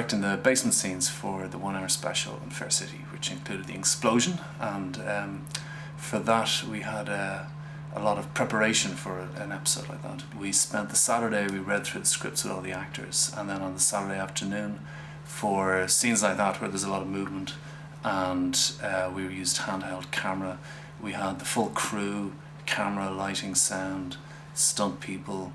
directing the basement scenes for the 1 hour special in Fair City, which included the explosion, and for that we had a lot of preparation for an episode like that. We spent the Saturday, we read through the scripts with all the actors, and then on the Saturday afternoon for scenes like that where there's a lot of movement, and we used handheld camera. We had the full crew, camera, lighting, sound, stunt people,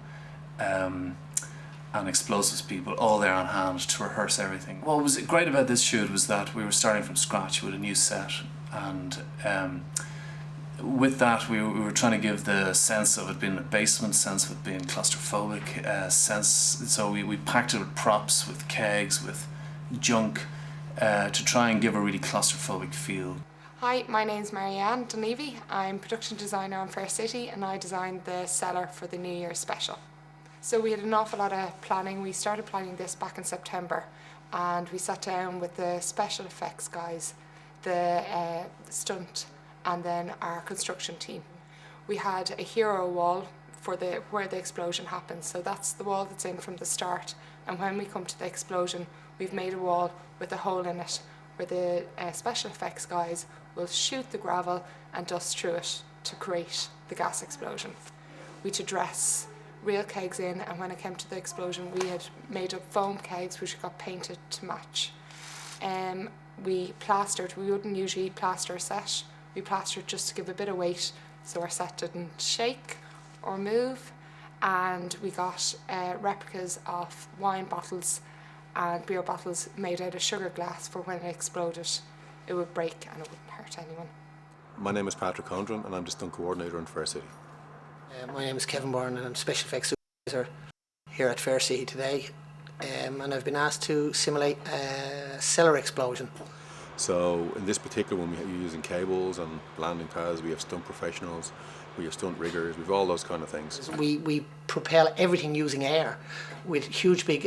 and explosives people all there on hand to rehearse everything. What was great about this shoot was that we were starting from scratch with a new set, and with that we were trying to give the sense of it being a basement, sense of it being claustrophobic, so we packed it with props, with kegs, with junk, to try and give a really claustrophobic feel. Hi, my name's Marianne Dunlevy. I'm production designer on Fair City, and I designed the cellar for the New Year's special. So we had an awful lot of planning. We started planning this back in September, and we sat down with the special effects guys, the stunt, and then our construction team. We had a hero wall for where the explosion happens, so that's the wall that's in from the start, and when we come to the explosion we've made a wall with a hole in it where the special effects guys will shoot the gravel and dust through it to create the gas explosion. We had to dress real kegs in, and when it came to the explosion we had made up foam kegs which got painted to match. We plastered. We wouldn't usually plaster a set. We plastered just to give a bit of weight so our set didn't shake or move, and we got replicas of wine bottles and beer bottles made out of sugar glass for when it exploded it would break and it wouldn't hurt anyone. My name is Condren and I'm the stunt coordinator in Fair City. My name is Byrne and I'm special effects supervisor here at Fair City today, and I've been asked to simulate a cellar explosion. So in this particular one we're using cables and landing pads, we have stunt professionals, we have stunt riggers, we have all those kind of things. We propel everything using air with huge big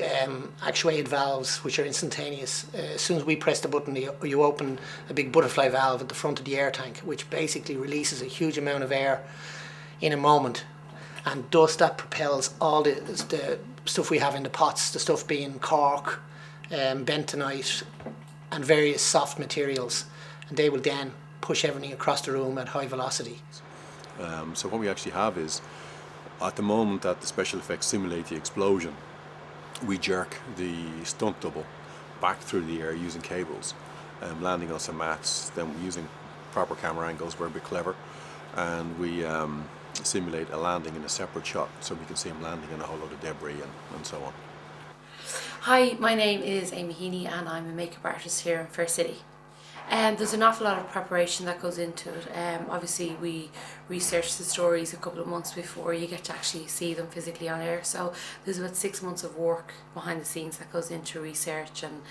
actuated valves which are instantaneous. As soon as we press the button you open a big butterfly valve at the front of the air tank which basically releases a huge amount of air in a moment, and thus that propels all the stuff we have in the pots, the stuff being cork, bentonite and various soft materials, and they will then push everything across the room at high velocity. So what we actually have is, at the moment that the special effects simulate the explosion, we jerk the stunt double back through the air using cables, landing on some mats, then using proper camera angles, we're a bit clever, and we simulate a landing in a separate shot so we can see him landing in a whole lot of debris and so on. Hi, my name is Amy Heaney and I'm a makeup artist here in Fair City. There's an awful lot of preparation that goes into it. Obviously we research the stories a couple of months before you get to actually see them physically on air, so there's about 6 months of work behind the scenes that goes into research, and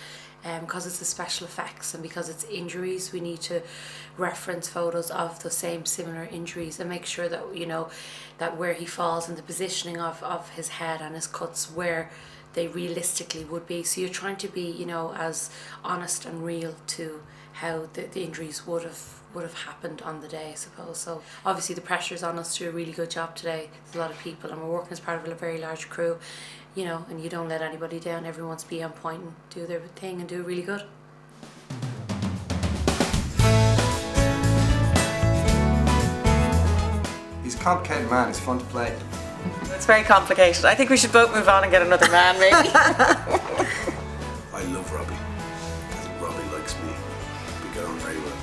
because it's the special effects and because it's injuries we need to reference photos of the same similar injuries and make sure that you know that where he falls and the positioning of his head and his cuts where they realistically would be. So you're trying to be, you know, as honest and real to how the injuries would have happened on the day, I suppose. So obviously the pressure's on us to do a really good job today. There's a lot of people and we're working as part of a very large crew, you know, and you don't let anybody down. Everyone wants to be on point and do their thing and do it really good. He's a complicated man, he's fun to play. It's very complicated. I think we should both move on and get another man, maybe. I love Robbie. I think Robbie likes me. We get on very well.